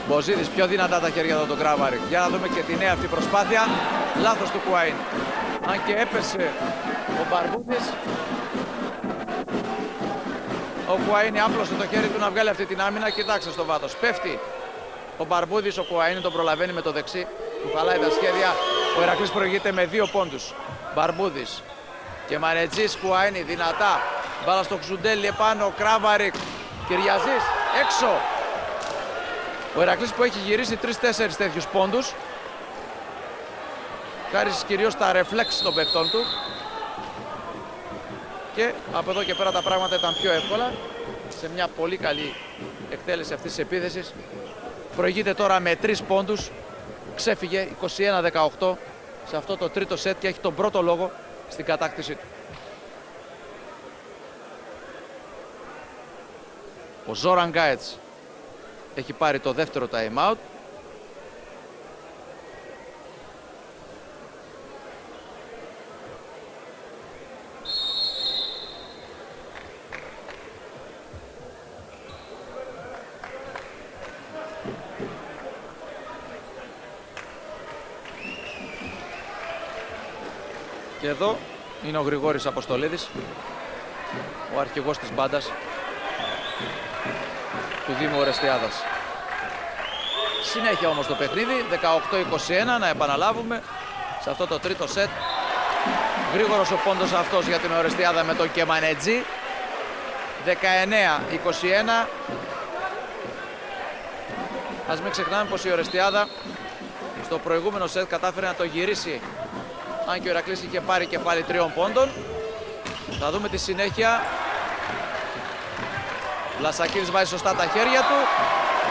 Μποζίδης πιο δυνατά τα χέρια εδώ τον Κράβαρη. Για να δούμε και τη νέα αυτή προσπάθεια. Λάθος του Κουάιν. Αν και έπεσε ο Μπαρμπούδης, ο Κουάιν άπλωσε το χέρι του να βγάλει αυτή την άμυνα. Κοιτάξτε στο βάθος. Πέφτει ο Μπαρμπούδης, ο Κουάιν τον προλαβαίνει με το δεξί. Του χαλάει τα σχέδια. Ο Ηρακλής προηγείται με 2 πόντους. Μπαρμπούδης και Μανετζής, Κουάιν δυνατά. Μπάλα στο Ξουντέλη επάνω. Κράβαρη. Κυριαζής έξω. Ο Ηρακλής που έχει γυρίσει 3-4 τέτοιους πόντους, χάρη κυρίως στα ρεφλέξ των παιχτών του, και από εδώ και πέρα τα πράγματα ήταν πιο εύκολα. Σε μια πολύ καλή εκτέλεση αυτής της επίθεσης προηγείται τώρα με 3 πόντους. Ξέφυγε 21-18 σε αυτό το τρίτο σετ και έχει τον πρώτο λόγο στην κατάκτησή του. Ο Ζόραν Γκάετς έχει πάρει το δεύτερο time out. Και εδώ είναι ο Γρηγόρης Αποστολίδης, ο αρχηγός της μπάντας του Δήμου Ορεστιάδας. Συνέχεια όμως το παιχνίδι, 18-21, να επαναλάβουμε, σε αυτό το τρίτο σετ. Γρήγορος ο πόντος αυτός για την Ορεστιάδα με τον Κεμανετζή. 19-21. Ας μην ξεχνάμε πως η Ορεστιάδα στο προηγούμενο σετ κατάφερε να το γυρίσει, αν και ο Ηρακλής είχε πάρει κεφάλι 3 πόντων. Θα δούμε τη συνέχεια. Βλασακίδης βάζει σωστά τα χέρια του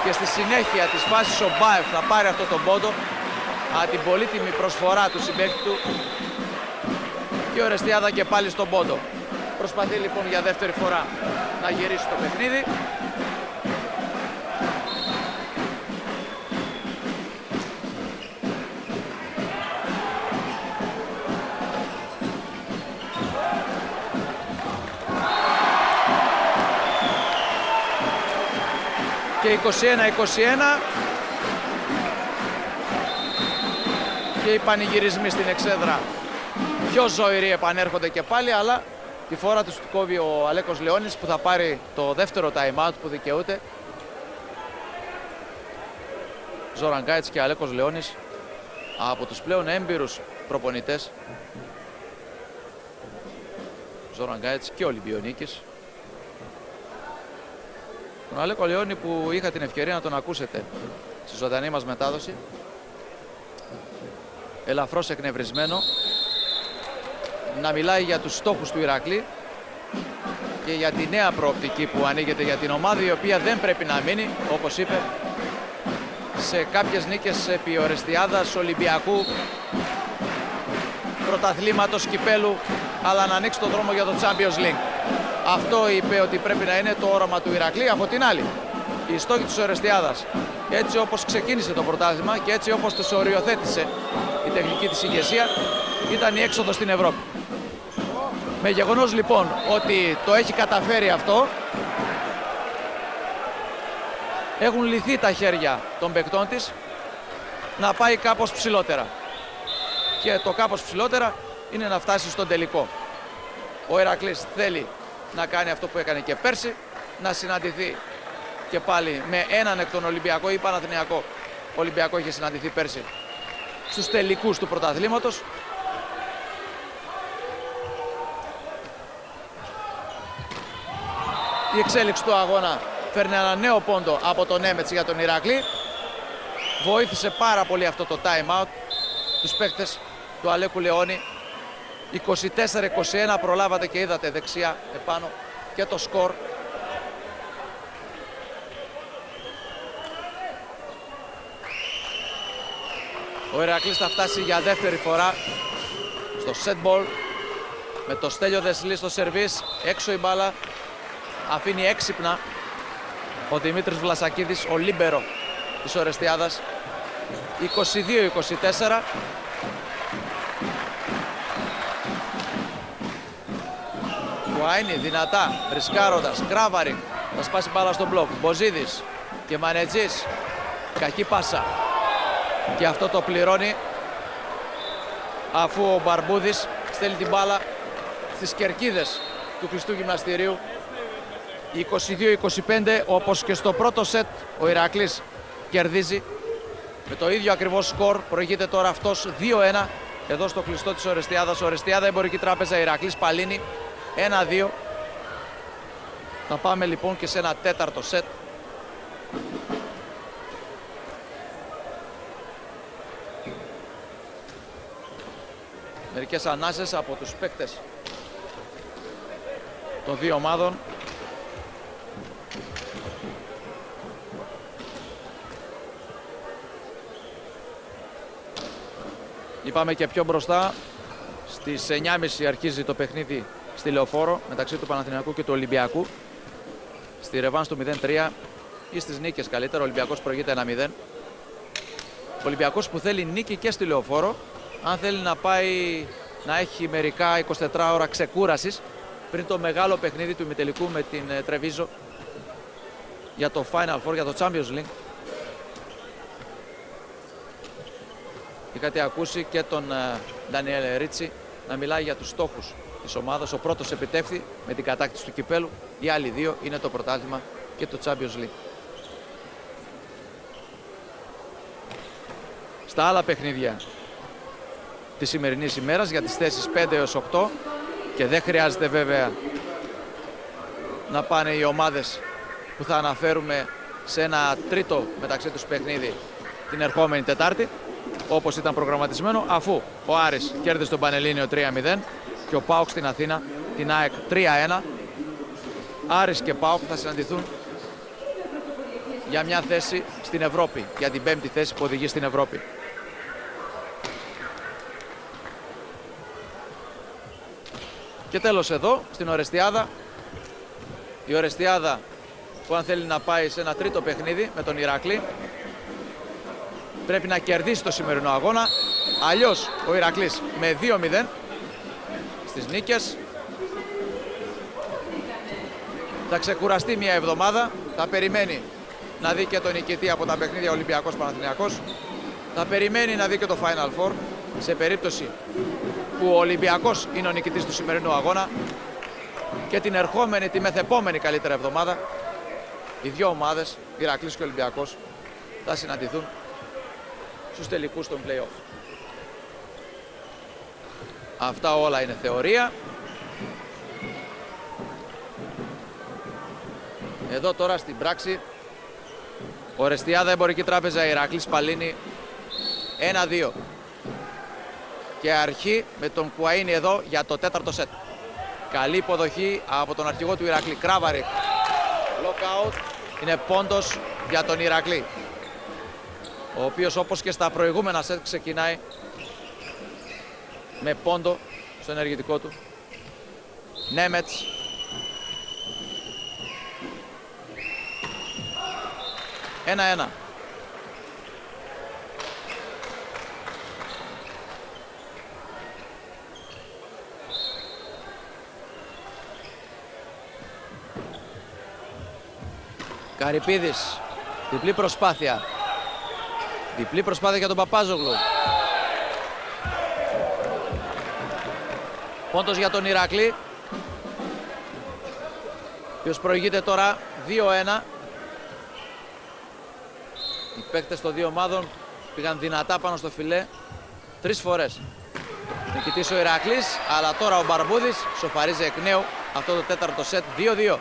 και στη συνέχεια της φάσης ο Μπάεφ θα πάρει αυτό τον πόντο, την πολύτιμη προσφορά του συμπαίκτη του, και ο Ορεστιάδα και πάλι στον πόντο. Προσπαθεί λοιπόν για δεύτερη φορά να γυρίσει το παιχνίδι. Και 21-21 και οι πανηγυρισμοί στην εξέδρα πιο ζωηροί επανέρχονται και πάλι, αλλά τη φορά του κόβει ο Αλέκος Λεώνης, που θα πάρει το δεύτερο time out που δικαιούται. Ζόραν Γκάιτς και Αλέκος Λεώνης, από τους πλέον έμπειρους προπονητές. Ζόραν Γκάιτς και Ολυμπιονίκης. Τον Αλέκο Λεώνη που είχα την ευκαιρία να τον ακούσετε στη ζωντανή μας μετάδοση, ελαφρώς εκνευρισμένο, να μιλάει για τους στόχους του Ηρακλή και για τη νέα προοπτική που ανοίγεται για την ομάδα, η οποία δεν πρέπει να μείνει, όπως είπε, σε κάποιες νίκες επί Ορεστιάδας, Ολυμπιακού, πρωταθλήματος, κυπέλου, αλλά να ανοίξει τον δρόμο για το Champions League. Αυτό είπε ότι πρέπει να είναι το όραμα του Ηρακλή. Από την άλλη, οι στόχοι της Ορεστιάδας, έτσι όπως ξεκίνησε το πρωτάθλημα και έτσι όπως τους οριοθέτησε η τεχνική της ηγεσία, ήταν η έξοδο στην Ευρώπη. Με γεγονός λοιπόν ότι το έχει καταφέρει αυτό, έχουν λυθεί τα χέρια των παικτών της να πάει κάπως ψηλότερα. Και το κάπως ψηλότερα είναι να φτάσει στον τελικό. Ο Ηρακλής θέλει να κάνει αυτό που έκανε και πέρσι, να συναντηθεί και πάλι με έναν εκ των Ολυμπιακό ή Παναθηναϊκό. Ο Ολυμπιακό είχε συναντηθεί πέρσι στους τελικούς του πρωταθλήματος. Η εξέλιξη του αγώνα φέρνει ένα νέο πόντο από τον Νέμετς για τον Ηρακλή. Βοήθησε πάρα πολύ αυτό το time out τους παίκτες του Αλέκου Λεώνη. 24-21, προλάβατε και είδατε δεξιά επάνω και το σκορ. Ο Ηρακλής θα φτάσει για δεύτερη φορά στο set ball με το Στέλιο Δεσλή στο σερβίς. Έξω η μπάλα, αφήνει έξυπνα ο Δημήτρης Βλασακίδης, ο λίμπερο της Ορεστιάδας. 22-24. Κουάινι δυνατά, ρισκάροντας, Κράβαρη, θα σπάσει μπάλα στον μπλοκ. Μποζίδης και Μανετζής. Κακή πάσα. Και αυτό το πληρώνει, αφού ο Μπαρμπούδης στέλνει την μπάλα στις κερκίδες του κλειστού γυμναστηρίου. 22-25, όπως και στο πρώτο σετ ο Ηρακλής κερδίζει με το ίδιο ακριβώς σκορ. Προηγείται τώρα αυτός 2-1 εδώ στο κλειστό της Ορεστιάδας. Ορεστιάδα, Εμπορική Τράπεζα, Ηρακλής Παλίνη 1-2. Θα πάμε λοιπόν και σε ένα τέταρτο σετ. Μερικές ανάσες από τους παίκτες των δύο ομάδων. Είπαμε και πιο μπροστά, στις 9.30 αρχίζει το παιχνίδι στη Λεωφόρο μεταξύ του Παναθηναϊκού και του Ολυμπιακού. Στη ρεβάνς του 0-3 ή στις νίκες καλύτερα, ο Ολυμπιακός προηγείται 1-0. Ο Ολυμπιακός που θέλει νίκη και στη Λεωφόρο, αν θέλει να πάει να έχει μερικά 24 ώρα ξεκούρασης πριν το μεγάλο παιχνίδι του ημιτελικού με την Τρεβίζο για το Final Four, για το Champions League. Είχατε ακούσει και τον Ντανιέλ Ρίτσι να μιλάει για τους στόχους της ομάδας. Ο πρώτος επιτεύχθη με την κατάκτηση του κυπέλου. Οι άλλοι δύο είναι το πρωτάθλημα και το Champions League. Στα άλλα παιχνίδια της σημερινής ημέρας για τις θέσεις 5 έως 8, και δεν χρειάζεται βέβαια να πάνε οι ομάδες που θα αναφέρουμε σε ένα τρίτο μεταξύ τους παιχνίδι την ερχόμενη Τετάρτη, όπως ήταν προγραμματισμένο, αφού ο Άρης κέρδισε τον Πανελλήνιο 3-0 και ο ΠΑΟΚ στην Αθήνα την ΑΕΚ 3-1. Άρης και ΠΑΟΚ θα συναντηθούν για μια θέση στην Ευρώπη, για την 5η θέση που οδηγεί στην Ευρώπη. Και τέλος εδώ, στην Ορεστιάδα, η Ορεστιάδα που αν θέλει να πάει σε ένα τρίτο παιχνίδι με τον Ηρακλή πρέπει να κερδίσει το σημερινό αγώνα, αλλιώς ο Ηρακλής με 2-0 στις νίκες θα ξεκουραστεί μια εβδομάδα, θα περιμένει να δει και τον νικητή από τα παιχνίδια Ολυμπιακός Παναθηναϊκός, θα περιμένει να δει και το Final Four σε περίπτωση που ο Ολυμπιακός είναι ο νικητής του σημερινού αγώνα, και την ερχόμενη, τη μεθεπόμενη καλύτερα εβδομάδα οι δύο ομάδες, Ηρακλής και Ολυμπιακός, θα συναντηθούν στους τελικούς των play-off. Αυτά όλα είναι θεωρία. Εδώ τώρα στην πράξη, Ορεστιάδα, Εμπορική Τράπεζα, Ηρακλής Παλίνη 1-2. Και αρχή με τον Κουαΐνι εδώ για το τέταρτο σετ. Καλή υποδοχή από τον αρχηγό του Ηρακλή, Κράβαρη. Lockout, είναι πόντος για τον Ηρακλή, ο οποίος όπως και στα προηγούμενα σετ ξεκινάει με πόντο στο ενεργητικό του. Νέμετς. Ένα. Καρυπίδης, διπλή προσπάθεια. Διπλή προσπάθεια για τον Παπάζογλου. Πόντος για τον Ηρακλή, ο οποίος προηγείται τώρα 2-1. Οι παίκτες των δύο ομάδων πήγαν δυνατά πάνω στο φιλέ 3 φορές. Νικητής ο Ηρακλής, αλλά τώρα ο Μπαρμπούδης σοφαρίζει εκ νέου αυτό το τέταρτο σετ 2-2.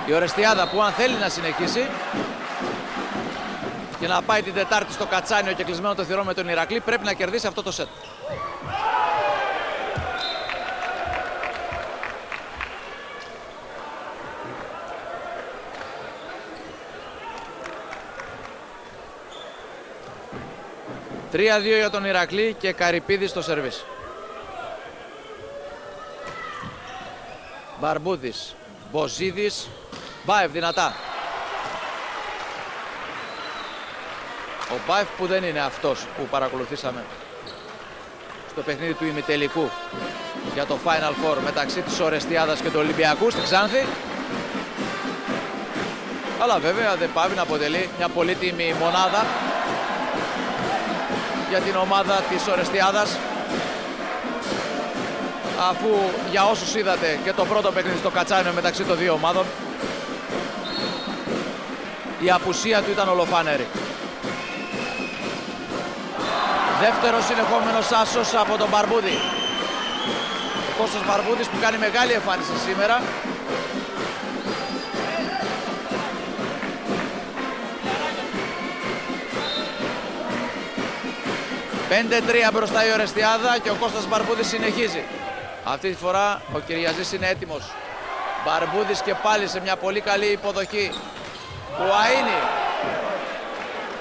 Η Ορεστιάδα που αν θέλει να συνεχίσει και να πάει την Τετάρτη στο Κατσάνιο και κλεισμένο το θυρών με τον Ηρακλή, πρέπει να κερδίσει αυτό το σετ. «3-2 για τον Ηρακλή και Καρυπίδη στο σερβίς. Μπαρμπούδης, Μποζίδης, Μπάεφ δυνατά. Ο Μπάεφ που δεν είναι αυτός που παρακολουθήσαμε στο παιχνίδι του ημιτελικού για το Final Four μεταξύ της Ορεστιάδας και του Ολυμπιακού στη Ξάνθη. Αλλά βέβαια δεν πάβει να αποτελεί μια πολύτιμη μονάδα για την ομάδα της Ορεστιάδας, αφού για όσους είδατε και το πρώτο παιχνίδι στο Κατσάνιο μεταξύ των δύο ομάδων, η απουσία του ήταν ολοφάνερη. Δεύτερος συνεχόμενος άσος από τον Μπαρμπούδη. Ο Κώστας Μπαρμπούδης που κάνει μεγάλη εμφάνιση σήμερα. «5-3» μπροστά η Ορεστιάδα και ο Κώστας Μπαρμπούδης συνεχίζει. Αυτή τη φορά ο Κυριαζής είναι έτοιμος. Μπαρμπούδης και πάλι σε μια πολύ καλή υποδοχή. Κουαΐνι.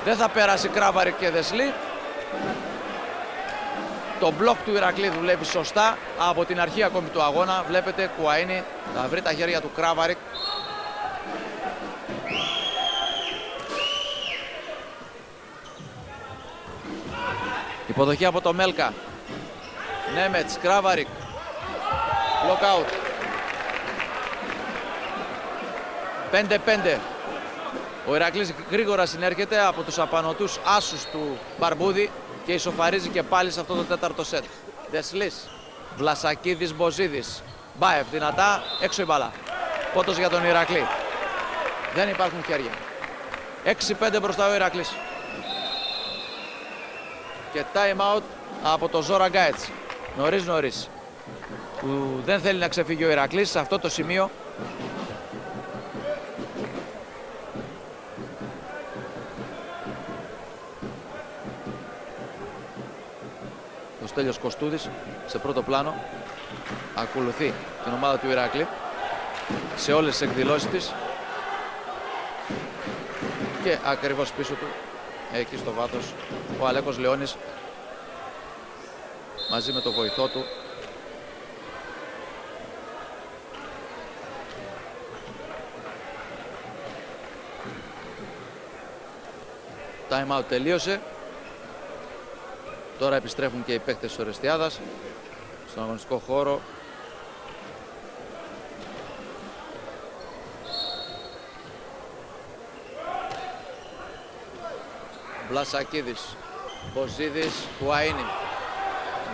Δεν θα πέρασει Κράβαρικ και Δεσλή. Το μπλοκ του Ηρακλή δουλεύει σωστά από την αρχή ακόμη του αγώνα. Βλέπετε, Κουαΐνι θα βρει τα χέρια του Κράβαρικ. Υποδοχή από το Μέλκα. Νέμετς, Κράβαρικ. Block out. 5-5. Ο Ηρακλής γρήγορα συνέρχεται από τους απανωτούς άσους του Μπαρμπούδη και ισοφαρίζει και πάλι σε αυτό το τέταρτο σετ. Δεσλής, Βλασακίδης, Μποζίδης. Μπάεφ δυνατά, έξω η μπάλα. Πόντος για τον Ηρακλή. Δεν υπάρχουν χέρια. 6-5 μπροστά ο Ηρακλής. Και time out από το Ζόρα Γκάετς. Νωρίς που δεν θέλει να ξεφύγει ο Ηρακλής σε αυτό το σημείο. Ο Στέλιος Κωστούδης σε πρώτο πλάνο ακολουθεί την ομάδα του Ηρακλή σε όλες τις εκδηλώσεις της και ακριβώς πίσω του, εκεί στο βάθος, ο Αλέκος Λεώνης μαζί με τον βοηθό του. Time out τελείωσε. Τώρα επιστρέφουν και οι παίκτες της Ορεστιάδας στον αγωνιστικό χώρο. Βλασακίδης, Μποζίδης, Κουαΐνι.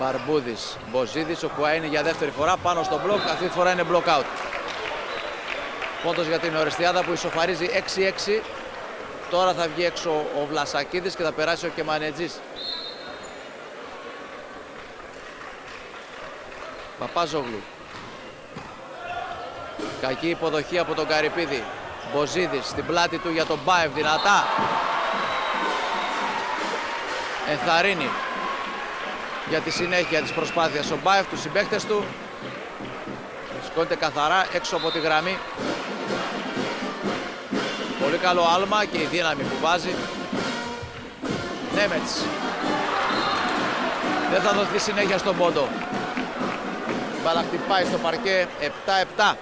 Μπαρμπούδης, Μποζίδης, ο Κουαΐνι για δεύτερη φορά πάνω στο μπλοκ. Αυτή τη φορά είναι block out. Πόντος για την Ορεστιάδα που ισοφαρίζει 6-6. Τώρα θα βγει έξω ο Βλασακίδης και θα περάσει ο Κεμανετζής. Παπάζογλου. Κακή υποδοχή από τον Καρυπίδη. Μποζίδης στην πλάτη του για τον Μπάεφ, δυνατά. Ενθαρρύνει για τη συνέχεια της προσπάθειας ο Μπάεφ, τους συμπαίκτες του. Σηκώνεται καθαρά έξω από τη γραμμή. Πολύ καλό άλμα και η δύναμη που βάζει. Νέμετς. Δεν θα δοθεί συνέχεια στον πόντο. Η μπάλα χτυπάει στο παρκέ. 7-7.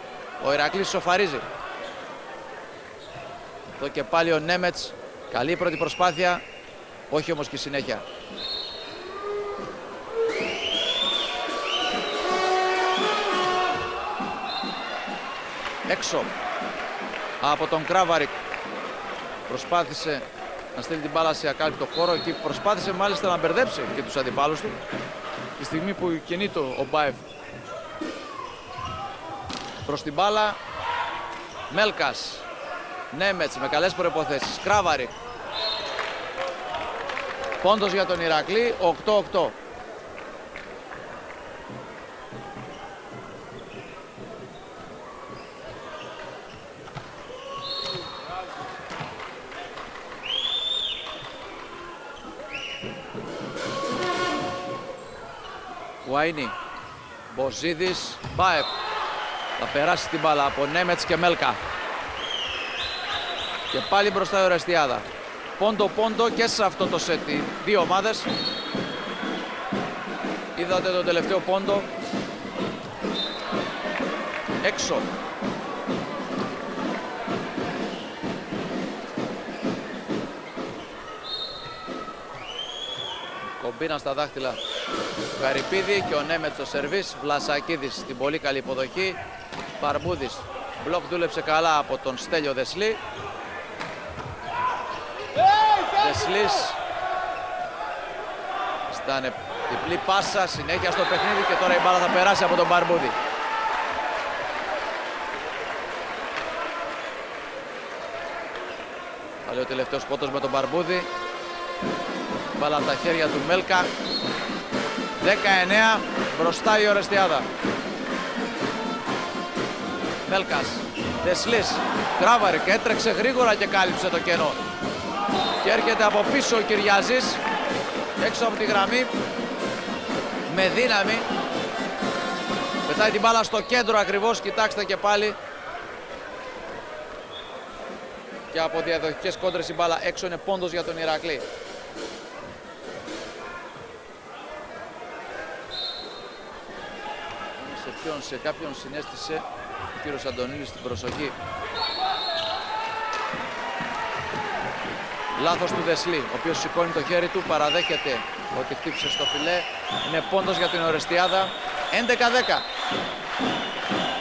Ο Ηρακλής σοφαρίζει. Εδώ και πάλι ο Νέμετς. Καλή πρώτη προσπάθεια. Όχι όμως και συνέχεια. Έξω από τον Κράβαρικ. Προσπάθησε να στείλει την μπάλα σε ακάλυπτο χώρο. Εκεί προσπάθησε μάλιστα να μπερδέψει και τους αντιπάλους του. Τη στιγμή που κινείται ο Μπάεφ προς την μπάλα. Μέλκας. Νέμετς με καλές προϋποθέσεις. Κράβαρικ. Πόντος για τον Ηρακλή. 8-8. Κουαΐνι, Μποζίδης, Μπάεφ. Θα περάσει την μπάλα από Νέμετς και Μέλκα. Και πάλι μπροστά η Ορεστιάδα. Πόντο και σε αυτό το σετ οι δύο ομάδες. Είδατε τον τελευταίο πόντο. Έξω. Κομπίνα στα δάχτυλα του Καρυπίδη και ο Νέμετς στο σερβίς. Βλασακίδης στην πολύ καλή υποδοχή. Μπαρμπούδης. Μπλοκ δούλεψε καλά από τον Στέλιο Δεσλή. Δεσλής. Στάνε διπλή πάσα, συνέχεια στο παιχνίδι και τώρα η μπάλα θα περάσει από τον Μπαρμπούδη. Πάλι ο τελευταίος πόντος με τον Μπαρμπούδη. Μπάλα από τα χέρια του Μέλκα. 19 μπροστά η Ορεστιάδα. Μέλκας, Δεσλής, Κράβαρικ έτρεξε γρήγορα και κάλυψε το κενό. Και έρχεται από πίσω ο Κυριαζής, έξω από τη γραμμή, με δύναμη. Πετάει την μπάλα στο κέντρο ακριβώς, κοιτάξτε και πάλι. Και από διαδοχικές κόντρες η μπάλα έξω, είναι πόντος για τον Ηρακλή. Σε κάποιον συνέστησε ο κύριος Αντωνίλης την προσοχή. Λάθος του Δεσλή, ο οποίος σηκώνει το χέρι του, παραδέχεται ότι χτύπησε στο φιλέ. Είναι πόντος για την Ορεστιάδα. 11-10.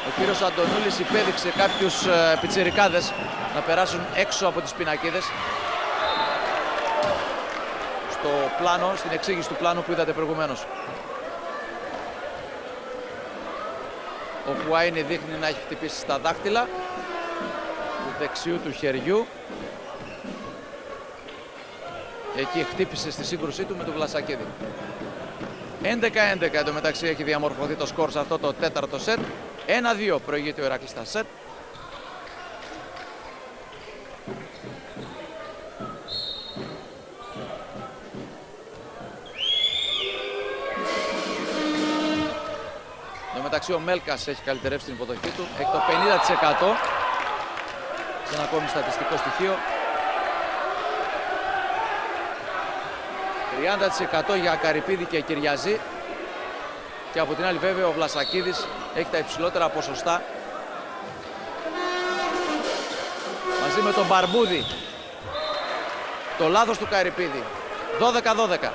Ο κύριος Αντωνούλης υπέδειξε κάποιους πιτσιρικάδες να περάσουν έξω από τις πινακίδες. Στο πλάνο, στην εξήγηση του πλάνου που είδατε προηγουμένως. Ο Χουάινι δείχνει να έχει χτυπήσει στα δάχτυλα του δεξιού του χεριού. Εκεί χτύπησε στη σύγκρουσή του με τον Βλασακίδη. 11-11 εντωμεταξύ έχει διαμορφωθεί το σκορ σε αυτό το τέταρτο σετ. 1-2 προηγείται ο Ηρακλής στα σετ. Εντωμεταξύ ο Μέλκας έχει καλυτερεύσει την υποδοχή του. Έχει το 50% σε ένα ακόμη στατιστικό στοιχείο. 30% για Καρυπίδη και Κυριαζή. Και από την άλλη βέβαια ο Βλασακίδης έχει τα υψηλότερα ποσοστά. Μαζί με τον Μπαρμπούδη. Το λάθος του Καρυπίδη. 12-12.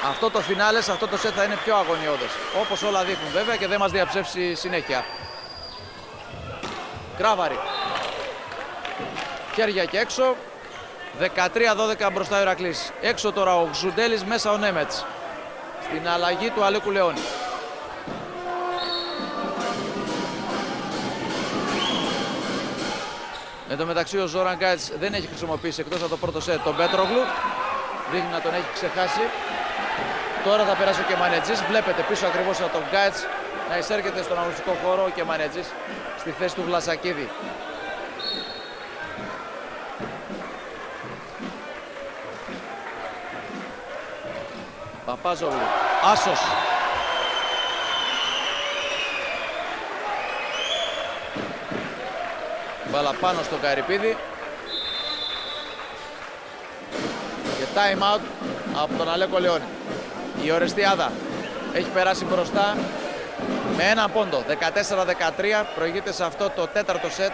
Αυτό το φινάλε, σε αυτό το σετ θα είναι πιο αγωνιώδες. Όπως όλα δείχνουν βέβαια και δεν μας διαψεύσει συνέχεια. Κράβαρη. Χέρια και έξω. 13-12 μπροστά ο Ηρακλής. Έξω τώρα ο Ξουντέλης, μέσα ο Νέμετς. Στην αλλαγή του Αλέκου Λεόνη. Εν τω μεταξύ ο Ζόραν Γκάιτς δεν έχει χρησιμοποιήσει εκτός από το πρώτο σετ τον Πέτρογλου. Δείχνει να τον έχει ξεχάσει. Τώρα θα περάσει ο Κεμανετζής. Βλέπετε πίσω ακριβώς από τον Γκάιτς να εισέρχεται στον αγωνιστικό χώρο ο Κεμανετζής στη θέση του Βλασακίδη. Παπάζογλου. Άσος. Μπάλα πάνω στον Καρυπίδη. Και time out από τον Αλέκο Λεόνη. Η Ορεστιάδα έχει περάσει μπροστά με ένα πόντο. 14-13 προηγείται σε αυτό το τέταρτο σετ.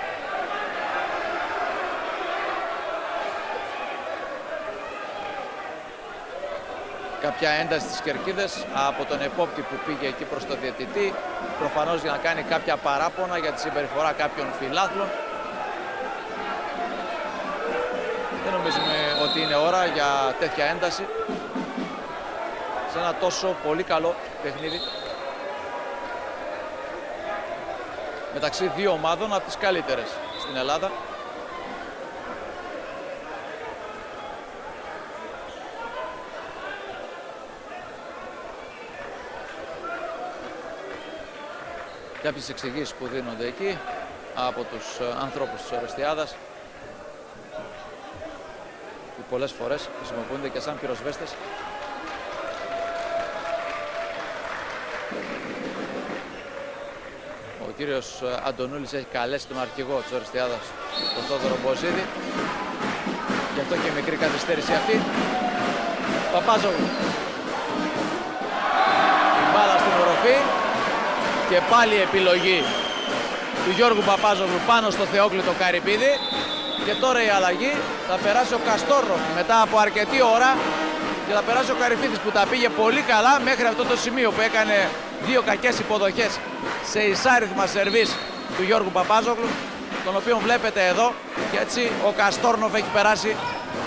Κάποια ένταση στις κερκίδες από τον επόπτη που πήγε εκεί προς το διαιτητή. Προφανώς για να κάνει κάποια παράπονα για τη συμπεριφορά κάποιων φιλάθλων. Δεν νομίζουμε ότι είναι ώρα για τέτοια ένταση σε ένα τόσο πολύ καλό παιχνίδι μεταξύ δύο ομάδων από τις καλύτερες στην Ελλάδα. Κάποιες εξηγήσεις που δίνονται εκεί από τους ανθρώπους της Ορεστιάδας, που πολλές φορές χρησιμοποιούνται και σαν πυροσβέστες. Ο κύριος Αντωνούλης έχει καλέσει τον αρχηγό της Ορεστιάδας, τον Θόδωρο Μποζίδη. Γι' αυτό και η μικρή καθυστέρηση αυτή. Παπάζογλου. Η μπάλα στην οροφή. Και πάλι η επιλογή του Γιώργου Παπάζογλου πάνω στο Θεόκλητο Καρυπίδη. Και τώρα η αλλαγή, θα περάσει ο Καστόρο μετά από αρκετή ώρα και θα περάσει ο Καρυπίδης που τα πήγε πολύ καλά μέχρι αυτό το σημείο που έκανε δύο κακές υποδοχές σε εισάριθμα σερβίς του Γιώργου Παπάζογλου, τον οποίο βλέπετε εδώ, και έτσι ο Καστόρνοφ έχει περάσει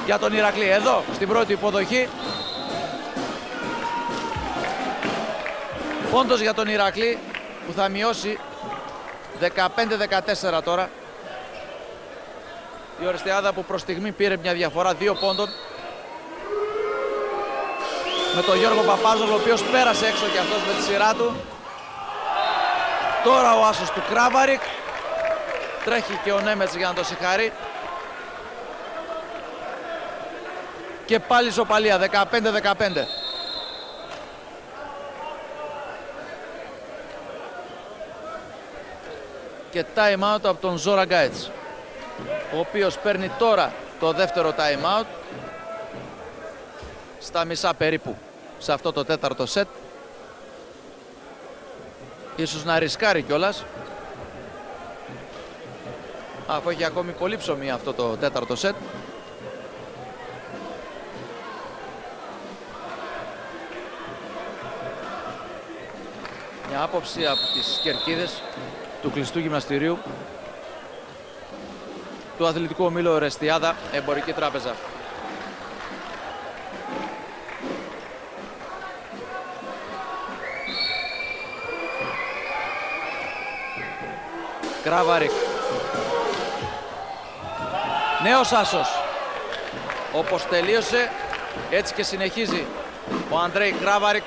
για τον Ηρακλή. Εδώ στην πρώτη υποδοχή πόντος για τον Ηρακλή που θα μειώσει 15-14 τώρα. Η Ορεστιάδα που προς στιγμή πήρε μια διαφορά 2 πόντων με τον Γιώργο Παπάζογλου, ο οποίος πέρασε έξω και αυτός με τη σειρά του. Τώρα ο άσος του Κράβαρικ. Τρέχει και ο Νέμετς για να το συγχαρεί. Και πάλι ισοπαλία 15-15. Και time out από τον Ζόρα Γκάιτς, ο οποίος παίρνει τώρα το δεύτερο time out στα μισά περίπου σε αυτό το τέταρτο σετ. Ίσως να ρισκάρει κιόλας, αφού έχει ακόμη πολύ ψωμί αυτό το τέταρτο σετ. Μια άποψη από τις κερκίδες του κλειστού γυμναστηρίου του Αθλητικού Ομίλου Ορεστιάδα Εμπορική Τράπεζα. Κράβαρικ. Νέος άσος. Όπως τελείωσε, έτσι και συνεχίζει ο Αντρέι Κράβαρικ,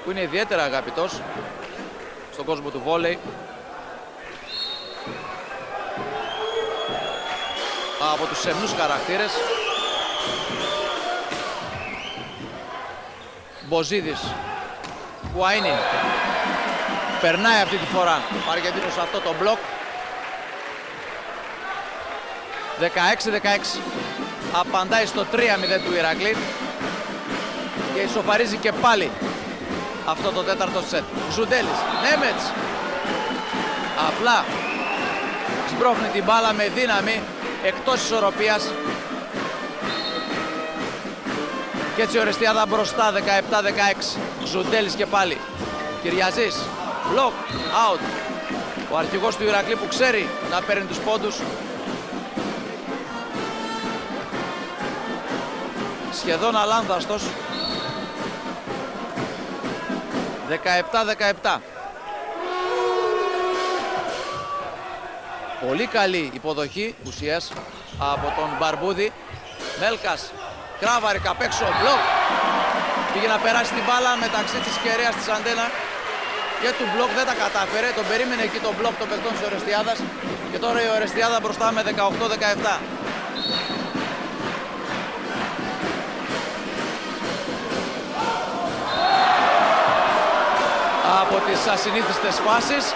που είναι ιδιαίτερα αγαπητός στον κόσμο του βόλεϊ. Από τους σεμνούς χαρακτήρες. Μποζίδης. Κουαΐνιν. Περνάει αυτή τη φορά ο Αργεντίνος αυτό το μπλοκ. 16-16. Απαντάει στο 3-0 του Ηρακλή και ισοφαρίζει και πάλι αυτό το τέταρτο σετ. Ζουντέλης, Νέμετς. Απλά σμπρώχνει την μπάλα με δύναμη εκτός ισορροπίας. Και έτσι η Ορεστιάδα μπροστά 17-16. Ζουντέλης και πάλι. Κυριαζής. Block out. Ο αρχηγός του Ηρακλή που ξέρει να παίρνει τους πόντους. Σχεδόν αλάνδαστος. 17-17. Πολύ καλή υποδοχή ουσίας από τον Μπαρμπούδη. Μέλκας. Κράβαρικ απ' έξω. Μπλοκ. Πήγε να περάσει την μπάλα μεταξύ της κεραίας της αντένα και του μπλοκ, δεν τα κατάφερε. Τον περίμενε εκεί τον μπλοκ των παιχτών της Ορεστιάδας. Και τώρα η Ορεστιάδα μπροστά με 18-17. Από τις ασυνήθιστες φάσεις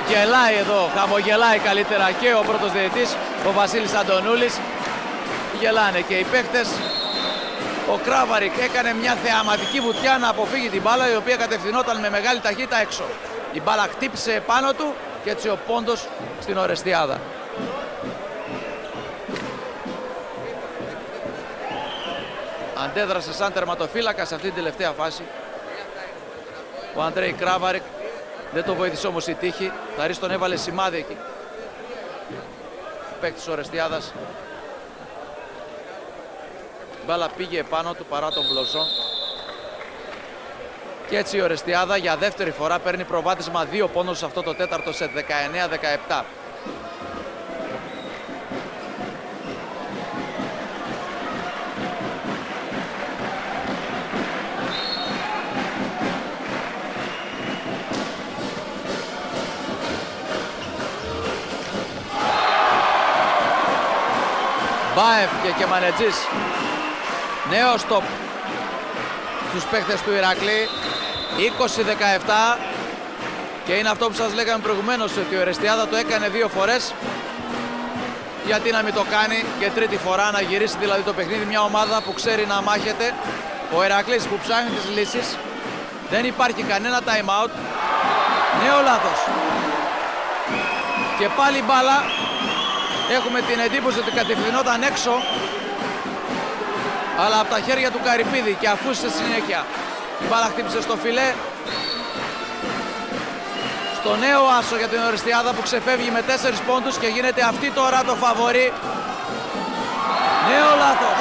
γελάει εδώ, χαμογελάει καλύτερα και ο πρώτος διαιτητής, ο Βασίλης Αντωνούλης. Γελάνε και οι παίκτες. Ο Κράβαρικ έκανε μια θεαματική βουτιά να αποφύγει την μπάλα, η οποία κατευθυνόταν με μεγάλη ταχύτητα έξω. Η μπάλα χτύπησε επάνω του και έτσι ο πόντος στην Ορεστιάδα. Αντέδρασε σαν τερματοφύλακα σε αυτή την τελευταία φάση ο Αντρέι Κράβαρικ. Δεν το βοήθησε όμως η τύχη. Θαρής τον έβαλε σημάδι εκεί. Παίκτης της Ορεστιάδας. Η μπάλα πήγε επάνω του παρά τον μπλοζό. Και έτσι η Ορεστιάδα για δεύτερη φορά παίρνει προβάδισμα 2 πόντων σε αυτό το τέταρτο σετ. 19-17. Μπάεφ και Κεμανετζής. Νέο στοπ στους παίχτες του Ηρακλή. 20-17. Και είναι αυτό που σας λέγαμε προηγουμένως, ότι ο Ορεστιάδα το έκανε 2 φορές. Γιατί να μην το κάνει και τρίτη φορά, να γυρίσει δηλαδή το παιχνίδι. Μια ομάδα που ξέρει να μάχεται. Ο Ηρακλής που ψάχνει τις λύσεις. Δεν υπάρχει κανένα time out. Νέο λάθος. Και πάλι μπάλα. Έχουμε την εντύπωση ότι κατευθυνόταν έξω, αλλά από τα χέρια του Καρυπίδη και αφού στη συνέχεια Η μπάλα χτύπησε στο φιλέ. Στο νέο άσο για την Οριστιάδα που ξεφεύγει με 4 πόντους και γίνεται αυτή τώρα το φαβορί. Νέο λάθος.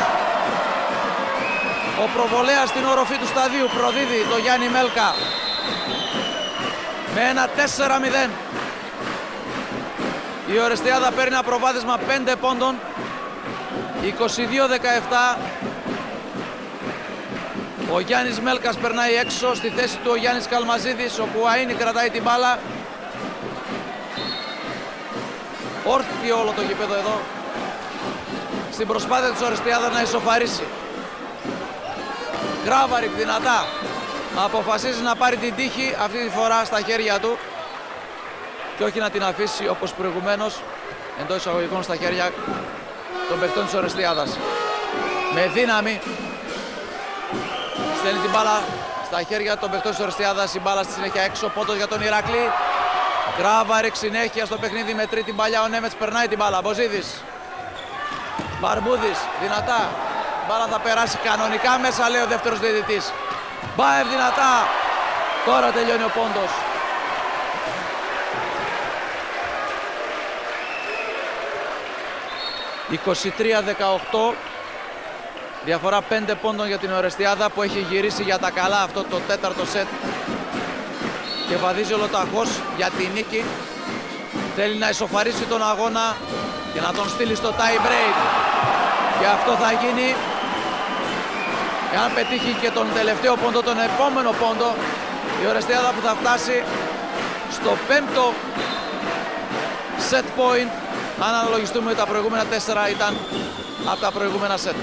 Ο προβολέας στην όροφη του σταδίου προδίδει το Γιάννη Μέλκα με ένα 4-0. Η Οριστιάδα παίρνει ένα προβάδισμα 5 πόντων. 22-17. Ο Γιάννης Μέλκας περνάει έξω, στη θέση του ο Γιάννης Καλμαζίδης. Ο Κουαΐνι κρατάει την μπάλα. Όρθιο όλο το γήπεδο εδώ στην προσπάθεια της Οριστιάδας να ισοφαρίσει. Γκράβαρικ δυνατά αποφασίζει να πάρει την τύχη αυτή τη φορά στα χέρια του και όχι να την αφήσει όπως προηγουμένως εντός εισαγωγικών στα χέρια των παιχτών της Οριστιάδας. Με δύναμη στέλνει την μπάλα στα χέρια των παιχτών της Οριστιάδας. Η μπάλα στη συνέχεια έξω, πόντος για τον Ηρακλή. Γκράβαρικ συνέχεια στο παιχνίδι με τρίτη παλιά. Ο Νέμετς περνάει την μπάλα. Μποζίδης. Μπαρμπούδης δυνατά. Μπάλα θα περάσει κανονικά μέσα, λέει ο δεύτερος διαιτητής. Μπάευ δυνατά. Τώρα τελειώνει ο πόντος. «23-18». Διαφορά 5 πόντων για την Οριστιάδα που έχει γυρίσει για τα καλά αυτό το τέταρτο σετ και βαδίζει ολοταχώς για τη νίκη. Θέλει να ισοφαρίσει τον αγώνα και να τον στείλει στο tie break. Και αυτό θα γίνει εάν πετύχει και τον τελευταίο πόντο, τον επόμενο πόντο. Η Οριστιάδα που θα φτάσει στο 5ο set point. Αν αναλογιστούμε τα προηγούμενα 4 ήταν από τα προηγούμενα σετ.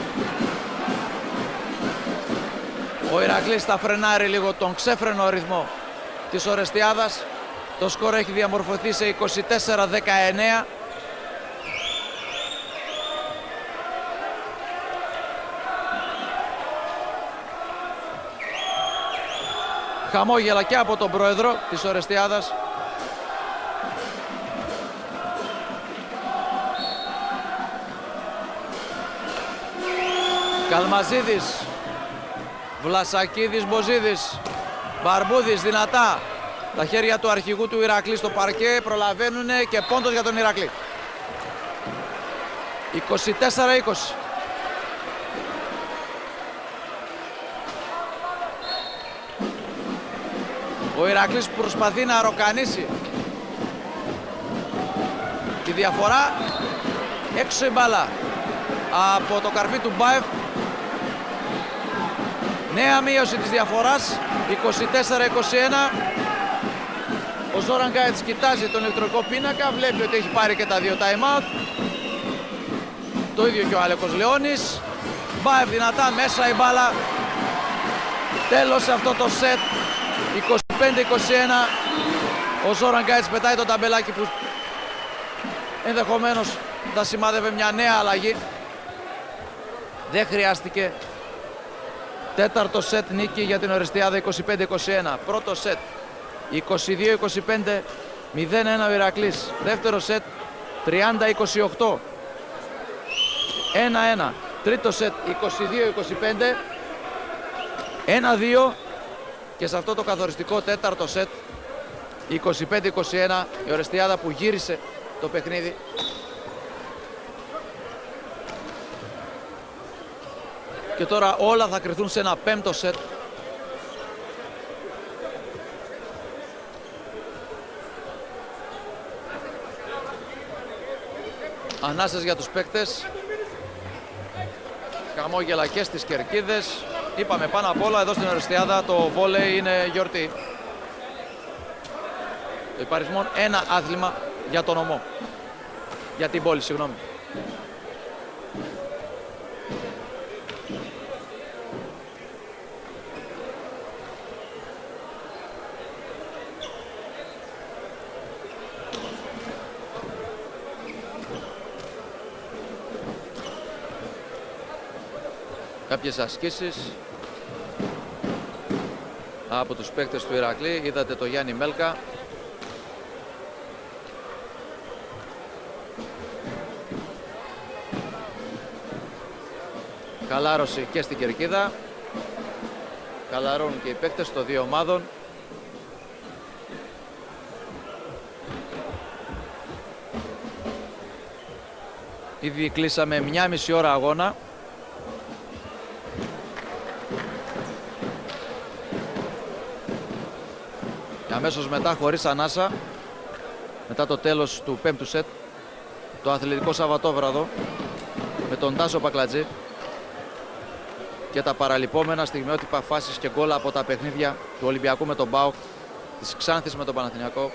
Ο Ηρακλής θα φρενάρει λίγο τον ξέφρενο ρυθμό της Οριστιάδας. Το σκορ έχει διαμορφωθεί σε 24-19. Χαμόγελα και από τον πρόεδρο της Οριστιάδας. Καλμαζίδης, Βλασακίδης, Μποζίδης, Μπαρμπούδης δυνατά. Τα χέρια του αρχηγού του Ηρακλή στο παρκέ προλαβαίνουν και πόντος για τον Ηρακλή. 24-20. Ο Ηρακλής προσπαθεί να ροκανίσει τη διαφορά. Έξω η μπάλα από το καρφί του Μπάεφ. Νέα μείωση της διαφοράς, 24-21. Ο Ζόραν Γκάιτς κοιτάζει τον ηλεκτρονικό πίνακα, βλέπει ότι έχει πάρει και τα 2 time out. Το ίδιο και ο Άλεκος Λεώνης. Μπάεφ δυνατά, μέσα η μπάλα. Τέλος σε αυτό το σετ, 25-21. Ο Ζόραν Γκάιτς πετάει το ταμπελάκι που ενδεχομένως θα σημάδευε μια νέα αλλαγή. Δεν χρειάστηκε. Τέταρτο σετ νίκη για την Οριστιάδα, 25-21. Πρώτο σετ 22-25, 0-1 ο Ηρακλής. Δεύτερο σετ 30-28, 1-1. Τρίτο σετ 22-25, 1-2. Και σε αυτό το καθοριστικό τέταρτο σετ 25-21 η Οριστιάδα που γύρισε το παιχνίδι. Και τώρα όλα θα κρυθούν σε ένα πέμπτο σετ. Ανάσες για τους παίκτες. Χαμόγελα και στις κερκίδες. Είπαμε πάνω απ' όλα εδώ στην Οριστιάδα το βόλεϊ είναι γιορτή. Το υπαριθμόν ένα άθλημα για τον ομό. Για την πόλη, συγγνώμη. Κάποιες ασκήσεις από τους παίκτες του Ηρακλή. Είδατε το Γιάννη Μέλκα. Χαλάρωση και στην κερκίδα. Χαλαρώνουν και οι παίκτες των δύο ομάδων. Ήδη κλείσαμε 1,5 ώρα αγώνα. Και αμέσως μετά, χωρίς ανάσα, μετά το τέλος του 5ου σετ, το αθλητικό Σαββατόβραδο με τον Τάσο Πακλατζή και τα παραλυπόμενα στιγμιότυπα φάσεις και γκολ από τα παιχνίδια του Ολυμπιακού με τον ΠΑΟΚ, της Ξάνθης με τον Παναθηναϊκό,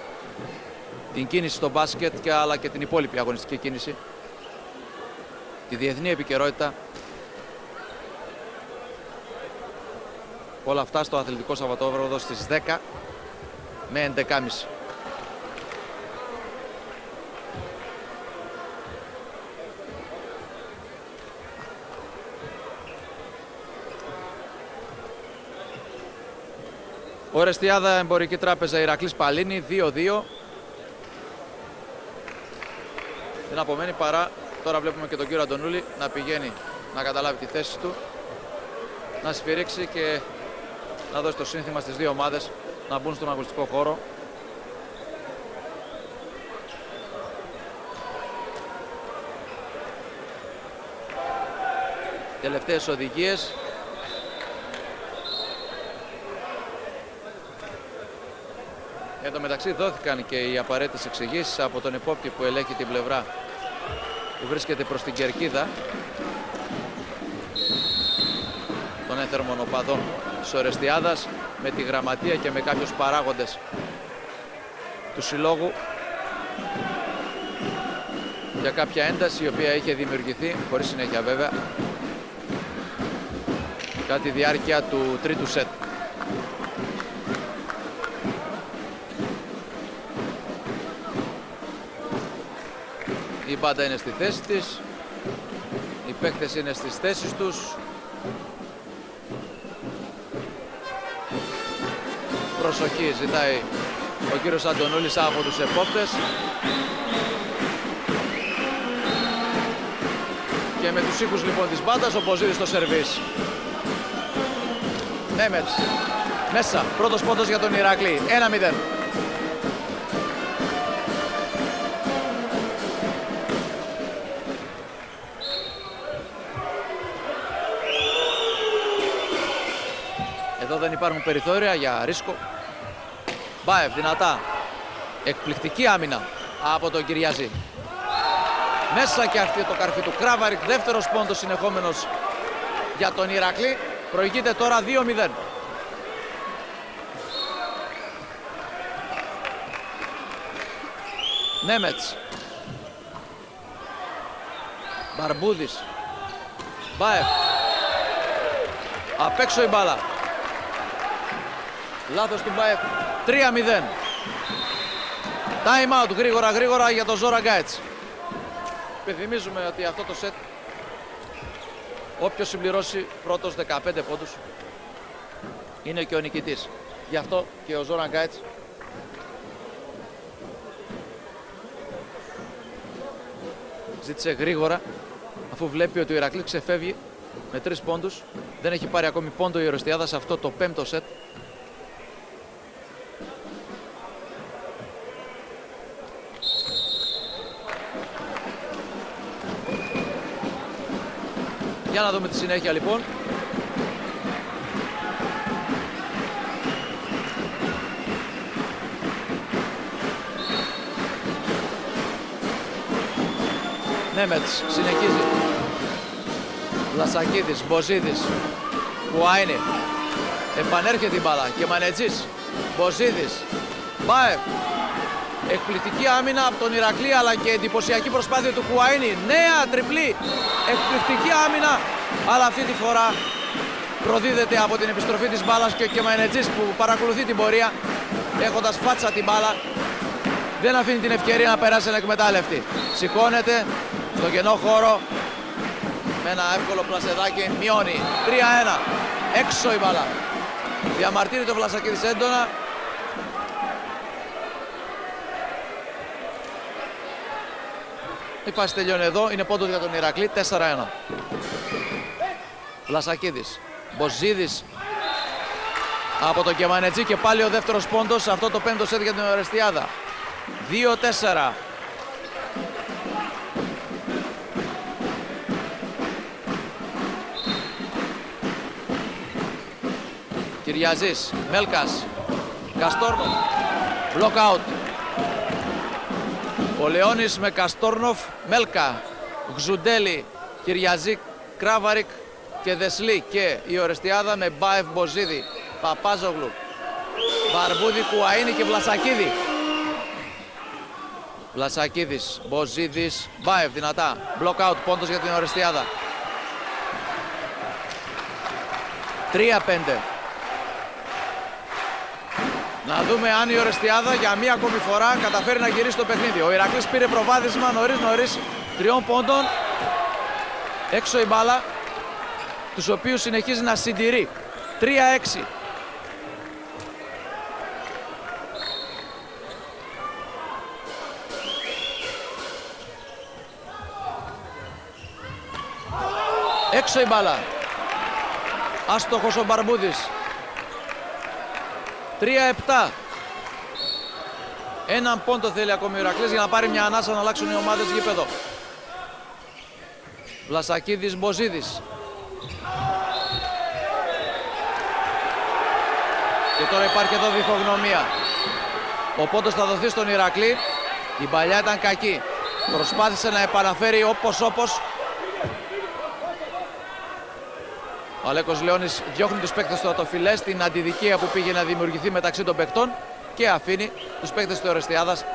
την κίνηση στο μπάσκετ αλλά και την υπόλοιπη αγωνιστική κίνηση, τη διεθνή επικαιρότητα. Όλα αυτά στο αθλητικό Σαββατόβραδο στις 10 με 11.30. Ορεστιάδα Εμπορική Τράπεζα Ηρακλής Παλίνη 2-2. Δεν απομένει παρά, τώρα βλέπουμε και τον κύριο Αντωνούλη να πηγαίνει να καταλάβει τη θέση του, να σφυρίξει και να δώσει το σύνθημα στις δύο ομάδες να μπουν στον αγωνιστικό χώρο. Τελευταίες οδηγίες. Εν τω μεταξύ δόθηκαν και οι απαραίτητες εξηγήσεις από τον επόπτη που ελέγχει την πλευρά που βρίσκεται προς την κερκίδα των ένθερμων οπαδών της Ορεστιάδας, με τη γραμματεία και με κάποιους παράγοντες του συλλόγου για κάποια ένταση η οποία είχε δημιουργηθεί, χωρίς συνέχεια βέβαια, κατά τη διάρκεια του τρίτου σετ. Η μπάντα είναι στη θέση της, οι παίκτες είναι στις θέσεις τους. Προσοχή ζητάει ο κύριος Αντωνούλης από τους επόπτες. Και με τους ήχους λοιπόν της μπάντας ο Μποζίδης στο σερβίς. Νέμετς μέσα, πρώτος πόντος για τον Ηρακλή, 1-0. Εδώ δεν υπάρχουν περιθώρια για ρίσκο. Μπάεφ δυνατά. Εκπληκτική άμυνα από τον Κυριαζή. Μέσα και αυτή το καρφί του Κράβαρικ. Δεύτερος πόντος συνεχόμενος για τον Ηρακλή. Προηγείται τώρα 2-0. Νέμετς. Μπαρμπούδης. Μπάεφ. Απ' έξω η μπάλα. Λάθος του Μπάεφ. 3-0. Time out γρήγορα για τον Ζόρα Γκάιτς. Υπενθυμίζουμε ότι αυτό το σετ όποιος συμπληρώσει πρώτος 15 πόντους είναι και ο νικητής. Γι' αυτό και ο Ζόρα Γκάιτς ζήτησε γρήγορα, αφού βλέπει ότι ο Ηρακλής ξεφεύγει με 3 πόντους. Δεν έχει πάρει ακόμη πόντο η Ορεστιάδα σε αυτό το 5ο σετ. Για να δούμε τη συνέχεια λοιπόν. Νέμετς συνεχίζει. Λασακίδης, Μποζίδης, Κουάινι. Επανέρχεται η μπάλα και Μανετζής. Μποζίδης, Μπάεφ. Εκπληκτική άμυνα από τον Ηρακλή αλλά και εντυπωσιακή προσπάθεια του Κουάινι. Νέα τριπλή. Εκπληκτική άμυνα, αλλά αυτή τη φορά προδίδεται από την επιστροφή της μπάλας και Μανετζής που παρακολουθεί την πορεία έχοντας φάτσα την μπάλα. Δεν αφήνει την ευκαιρία να περάσει ανεκμετάλλευτη. Σηκώνεται στο κενό χώρο με ένα εύκολο πλασεδάκι, μειώνει 3-1. Έξω η μπάλα. Διαμαρτύρεται ο Βλασακίδης έντονα. Η φάση τελειώνει εδώ, είναι πόντος για τον Ηρακλή, 4-1. Βλασακίδης, Μποζίδης, από τον Κεμανετζή και πάλι ο δεύτερος πόντος σε αυτό το πέμπτο σετ για την Ορεστιάδα. 2-4. Κυριαζής, Μέλκας, Καστόρνοφ, block out. Ο Λεώνης με Καστόρνοφ, Μέλκα, Γζουντέλη, Κυριαζή, Κράβαρικ και Δεσλή, και η Ορεστιάδα με Μπάεφ, Μποζίδη, Παπάζογλου, Μπαρμπούδη, Κουαΐνη και Βλασακίδη. Βλασακίδης, Μποζίδης, Μπάεφ δυνατά, block out, πόντος για την Ορεστιάδα. 3-5. Να δούμε αν η Ορεστιάδα για μία ακόμη φορά καταφέρει να γυρίσει το παιχνίδι. Ο Ηρακλής πήρε προβάδισμα νωρίς 3 πόντων. Έξω η μπάλα, τους οποίους συνεχίζει να συντηρεί. 3-6. Έξω η μπάλα. Άστοχος ο Μπαρμπούδης. 3-7. Έναν πόντο θέλει ακόμη ο Ηρακλής για να πάρει μια ανάσα να αλλάξουν οι ομάδες γήπεδο. Βλασακίδης, Μποζίδης. Και τώρα υπάρχει εδώ διχογνωμία. Ο πόντος θα δοθεί στον Ηρακλή. Η παλιά ήταν κακή. Προσπάθησε να επαναφέρει όπως. Ο Αλέκος Λεώνης διώχνει τους παίκτες του ατοφυλέ στην αντιδικία που πήγε να δημιουργηθεί μεταξύ των παικτών και αφήνει τους παίκτες της Ορεστιάδας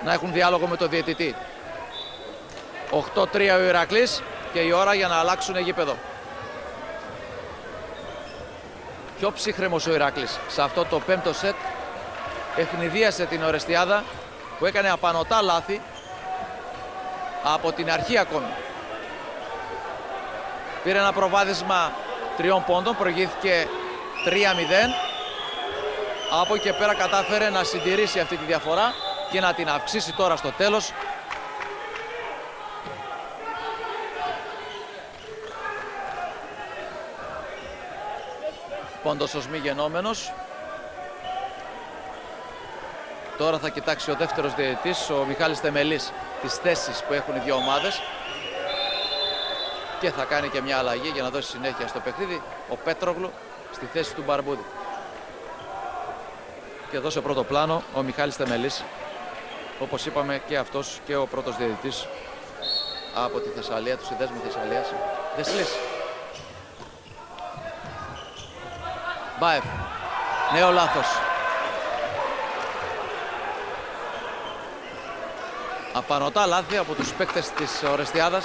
να έχουν διάλογο με τον διαιτητή. 8-3 ο Ηρακλής και η ώρα για να αλλάξουν γήπεδο. Πιο ψύχρεμος ο Ηρακλής σε αυτό το πέμπτο σετ. Ευνηδίασε την Ορεστιάδα που έκανε απανωτά λάθη από την αρχή ακόμη. Πήρε ένα προβάδισμα 3 πόντων, προηγήθηκε 3-0. Από εκεί και πέρα κατάφερε να συντηρήσει αυτή τη διαφορά και να την αυξήσει τώρα στο τέλος. Πόντος ως μη γενόμενος. Τώρα θα κοιτάξει ο δεύτερος διαιτητής, ο Μιχάλης Θεμελής, τις θέσεις που έχουν οι δύο ομάδες. Και θα κάνει και μια αλλαγή για να δώσει συνέχεια στο παιχνίδι. Ο Πέτρογλου στη θέση του Μπαρμπούδη. Και εδώ σε πρώτο πλάνο ο Μιχάλης Θεμελής. Όπως είπαμε και αυτός και ο πρώτος διαιτητής από τη Θεσσαλία, του συνδέσμου Θεσσαλίας. Δεσλής. Μπάεφ. Νέο λάθος. Απανωτά λάθη από τους παίκτες της Ορεστιάδας.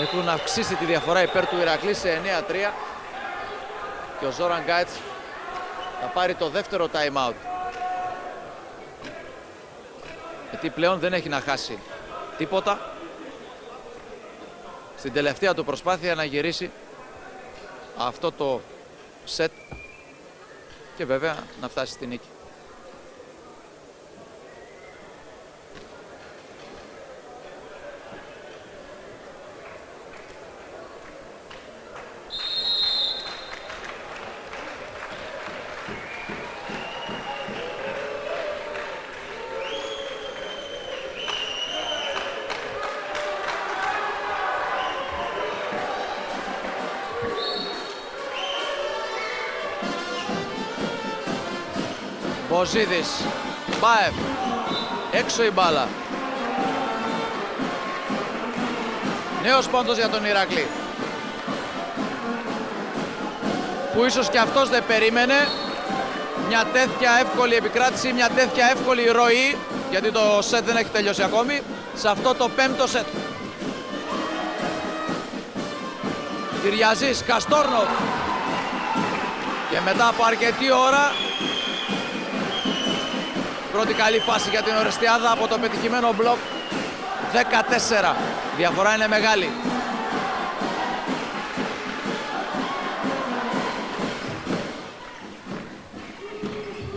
Έχουν αυξήσει τη διαφορά υπέρ του Ηρακλή σε 9-3 και ο Ζόραν Γκάιτς θα πάρει το δεύτερο time out. Γιατί πλέον δεν έχει να χάσει τίποτα στην τελευταία του προσπάθεια να γυρίσει αυτό το σετ και βέβαια να φτάσει στη νίκη. Μποζίδης, Μπάεφ, έξω η μπάλα. Νέος πόντος για τον Ηρακλή, που ίσως και αυτός δεν περίμενε μια τέτοια εύκολη επικράτηση, μια τέτοια εύκολη ροή, γιατί το σετ δεν έχει τελειώσει ακόμη, σε αυτό το πέμπτο σετ. Κυριαζής, Καστόρνοφ, και μετά από αρκετή ώρα πρώτη καλή φάση για την Ορεστιάδα από το πετυχημένο μπλοκ. 14. Διαφορά είναι μεγάλη.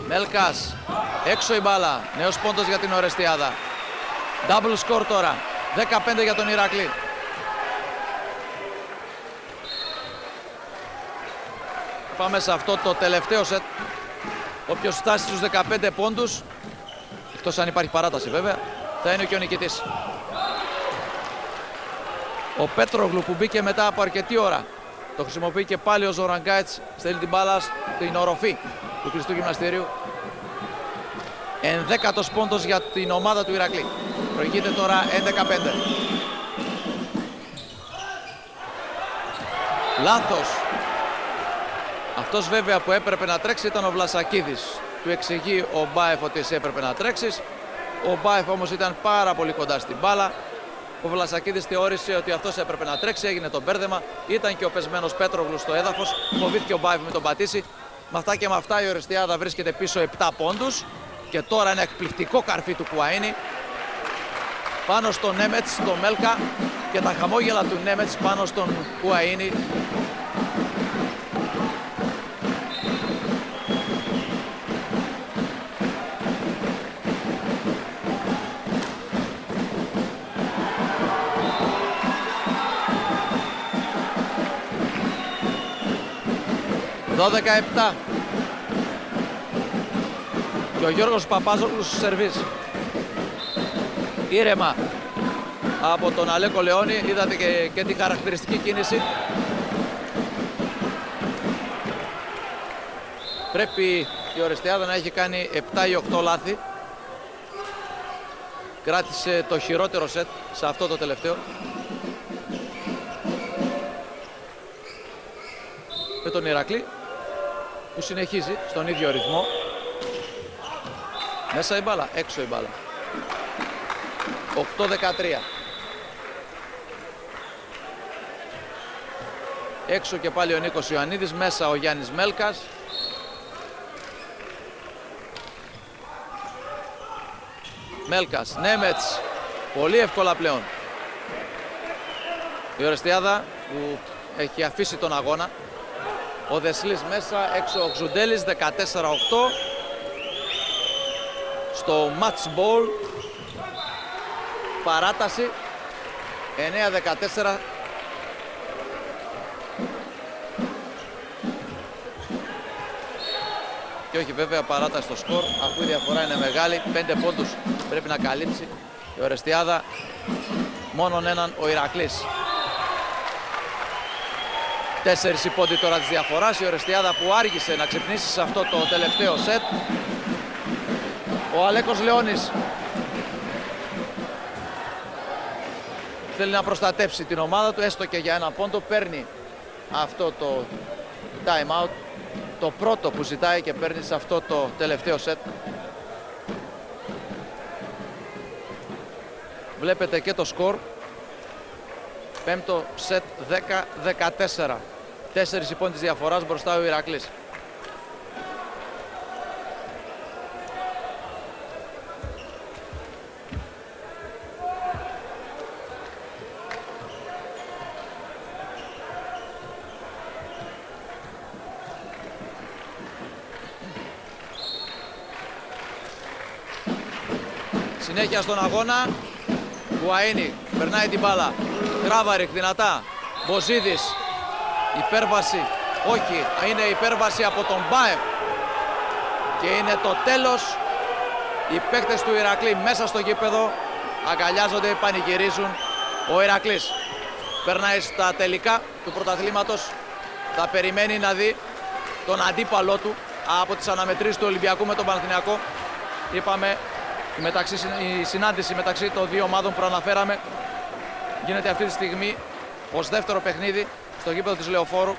Μέλκας. Έξω η μπάλα. Νέος πόντος για την Ορεστιάδα. Double score τώρα. 15 για τον Ηρακλή. Πάμε σε αυτό το τελευταίο σετ. Όποιος φτάσει στους 15 πόντους, εκτός αν υπάρχει παράταση βέβαια, θα είναι και ο νικητής. Ο Πέτρογλου που μπήκε μετά από αρκετή ώρα, το χρησιμοποιεί και πάλι ο Ζόραν Γκάιτς, στέλνει την μπάλα στην οροφή του κλειστού γυμναστηρίου. 11ος πόντος για την ομάδα του Ηρακλή. Προηγείται τώρα 11-5. Λάθος. Αυτός βέβαια που έπρεπε να τρέξει ήταν ο Βλασακίδης. Του εξηγεί ο Μπάεφ ότι εσύ έπρεπε να τρέξεις. Ο Μπάεφ όμως ήταν πάρα πολύ κοντά στην μπάλα. Ο Βλασακίδης θεώρησε ότι αυτός έπρεπε να τρέξει, έγινε το μπέρδεμα. Ήταν και ο πεσμένος Πέτρογλου στο έδαφος. Φοβήθηκε ο Μπάεφ με τον πατήσει. Με αυτά και με αυτά η Ορεστιάδα βρίσκεται πίσω 7 πόντους. Και τώρα ένα εκπληκτικό καρφί του Κουαΐνι πάνω στον Νέμετς, στον Μέλκα, και τα χαμόγελα του Νέμετς πάνω στον Κουαΐνι. «12-7». Και ο Γιώργος Παπάζογλους στους σερβίς. Ήρεμα από τον Αλέκο Λεόνι. Είδατε και την χαρακτηριστική κίνηση. Πρέπει η Ορεστιάδα να έχει κάνει 7 ή 8 λάθη. Κράτησε το χειρότερο σετ σε αυτό το τελευταίο. Με τον Ηρακλή που συνεχίζει στον ίδιο ρυθμό. Μέσα η μπάλα, έξω η μπάλα. 8-13. Έξω και πάλι ο Νίκος Ιωαννίδης, μέσα ο Γιάννης Μέλκας. Μέλκας, Νέμετς, πολύ εύκολα πλέον. Η Ορεστιάδα που έχει αφήσει τον αγώνα. Ο Δεσλής μέσα, έξω ο Ξουντέλης, 14-8. Στο match ball, παράταση 9-14. Και όχι βέβαια παράταση στο σκορ, αφού η διαφορά είναι μεγάλη. 5 πόντους πρέπει να καλύψει η Ορεστιάδα, μόνον έναν ο Ηρακλής. 4 οι πόντοι τώρα της διαφοράς. Η Ορεστιάδα που άργησε να ξυπνήσει σε αυτό το τελευταίο σετ. Ο Αλέκος Λεόνης θέλει να προστατέψει την ομάδα του, έστω και για ένα πόντο. Παίρνει αυτό το time out, το πρώτο που ζητάει, και παίρνει σε αυτό το τελευταίο σετ. Βλέπετε και το σκορ. Πέμπτο σετ 10-14. 4 οι πόντοι της διαφοράς, μπροστά ο Ηρακλής. Συνέχεια στον αγώνα. Κουαΐνι περνάει την μπάλα. Κράβαρικ δυνατά. Μποζίδης. Υπέρβαση. Όχι. Είναι υπέρβαση από τον Μπάεφ. Και είναι το τέλος. Οι παίκτες του Ηρακλή μέσα στο γήπεδο αγκαλιάζονται, πανηγυρίζουν. Ο Ηρακλής περνάει στα τελικά του πρωταθλήματος. Θα περιμένει να δει τον αντίπαλό του από τις αναμετρήσεις του Ολυμπιακού με τον Παναθηναϊκό. Είπαμε, η συνάντηση μεταξύ των δύο ομάδων που αναφέραμε γίνεται αυτή τη στιγμή ως δεύτερο παιχνίδι στο γήπεδο της Λεωφόρου.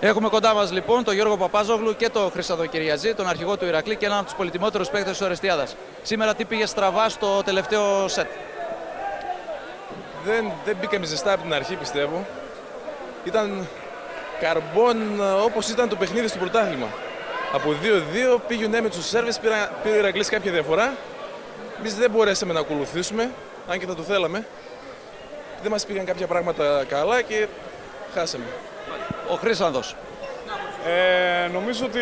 Έχουμε κοντά μας λοιπόν τον Γιώργο Παπάζογλου και τον Χρήστο Κυριαζή, τον αρχηγό του Ηρακλή και έναν από τους πολυτιμότερους παίκτες της Ορεστιάδας. Σήμερα τι πήγε στραβά στο τελευταίο σετ? Δεν μπήκαμε ζεστά από την αρχή, πιστεύω. Ήταν καρμπόν όπως ήταν το παιχνίδι στο πρωτάθλημα. Από 2-2 πήγε ο Νέμετς στους σέρβις, πήρε ο Ηρακλής κάποια διαφορά. Εμείς δεν μπορέσαμε να ακολουθήσουμε, αν και θα το θέλαμε. Δεν μας πήγαν κάποια πράγματα καλά και χάσαμε. Ο Χρήσανδος. Νομίζω ότι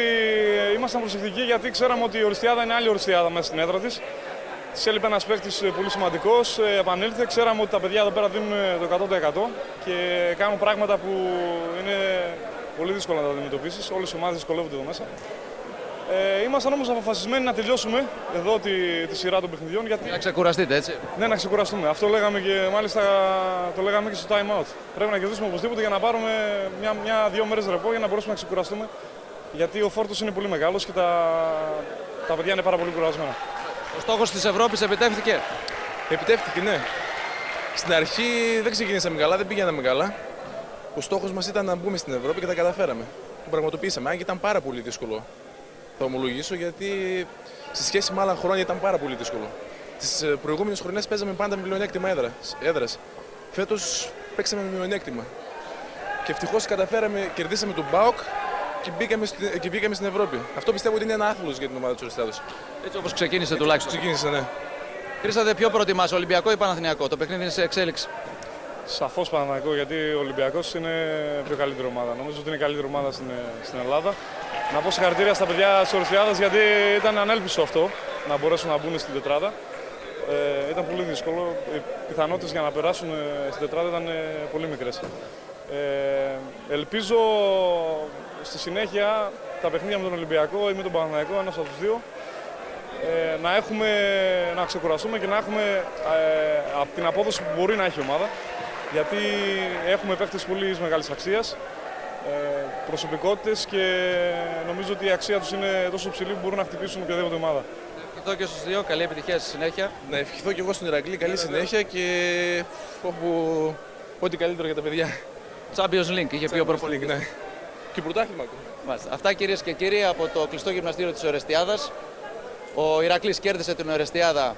ήμασταν προσεκτικοί γιατί ξέραμε ότι η Ορεστιάδα είναι άλλη Ορεστιάδα μέσα στην έδρα της. Της έλειπε ένας παίκτης πολύ σημαντικός, επανήλθε. Ξέραμε ότι τα παιδιά εδώ πέρα δίνουν το 100% και κάνουν πράγματα που είναι πολύ δύσκολο να τα αντιμετωπίσεις. Όλες οι ομάδες δυσκολεύονται εδώ μέσα. Ήμασταν όμως αποφασισμένοι να τελειώσουμε εδώ τη σειρά των παιχνιδιών. Γιατί... Να ξεκουραστείτε, έτσι. Ναι, να ξεκουραστούμε. Αυτό λέγαμε και μάλιστα το λέγαμε και στο time out. Πρέπει να κερδίσουμε οπωσδήποτε για να πάρουμε μια-δύο μέρες ρεπό για να μπορέσουμε να ξεκουραστούμε. Γιατί ο φόρτος είναι πολύ μεγάλος και τα παιδιά είναι πάρα πολύ κουρασμένα. Ο στόχος της Ευρώπης επιτεύχθηκε? Επιτεύχθηκε, ναι. Στην αρχή δεν ξεκινήσαμε καλά, δεν πηγαίναμε καλά. Ο στόχος μας ήταν να μπούμε στην Ευρώπη και τα καταφέραμε. Το πραγματοποιήσαμε, αν και ήταν πάρα πολύ δύσκολο. Θα ομολογήσω, γιατί σε σχέση με άλλα χρόνια ήταν πάρα πολύ δύσκολο. Τις προηγούμενες χρονιές παίζαμε πάντα με μειονέκτημα έδρας. Φέτος παίξαμε με μειονέκτημα. Και ευτυχώς καταφέραμε, κερδίσαμε τον ΠΑΟΚ και μπήκαμε στην Ευρώπη. Αυτό πιστεύω ότι είναι ένα άθλος για την ομάδα της Ορεστιάδας. Έτσι όπως ξεκίνησε τουλάχιστον. Ξεκίνησε, ναι. Χρήσατε, ποιο προτιμάς, Ολυμπιακό ή Παναθηναϊκό? Το παιχνίδι είναι σε εξέλιξη. Σαφώς Παναθηναϊκό, γιατί ο Ολυμπιακός είναι πιο καλύτερη ομάδα. Νομίζω ότι είναι η καλύτερη ομάδα στην Ελλάδα. Να πω συγχαρητήρια στα παιδιά της Ορεστιάδας, γιατί ήταν ανέλπιστο αυτό να μπορέσουν να μπουν στην τετράδα. Ήταν πολύ δύσκολο. Οι πιθανότητες για να περάσουν στην τετράδα ήταν πολύ μικρές. Ελπίζω στη συνέχεια τα παιχνίδια με τον Ολυμπιακό ή με τον Παναθηναϊκό, ένας από τους δύο, να ξεκουραστούμε και να έχουμε από την απόδοση που μπορεί να έχει η ομάδα. Γιατί έχουμε παίκτες πολύ μεγάλης αξίας, προσωπικότητες, και νομίζω ότι η αξία τους είναι τόσο ψηλή που μπορούν να χτυπήσουν οποιαδήποτε ομάδα. Ευχηθώ και στους δύο, καλή επιτυχία στη συνέχεια. Να ευχηθώ και εγώ στον Ηρακλή καλή συνέχεια και ό,τι καλύτερο για τα παιδιά. Champions League, είχε πει ο προπονητής. Ναι. Και πρωτάθλημα. Αυτά, κυρίες και κύριοι, από το κλειστό γυμναστήριο της Ορεστιάδας. Ο Ηρακλής κέρδισε την Ορεστιάδα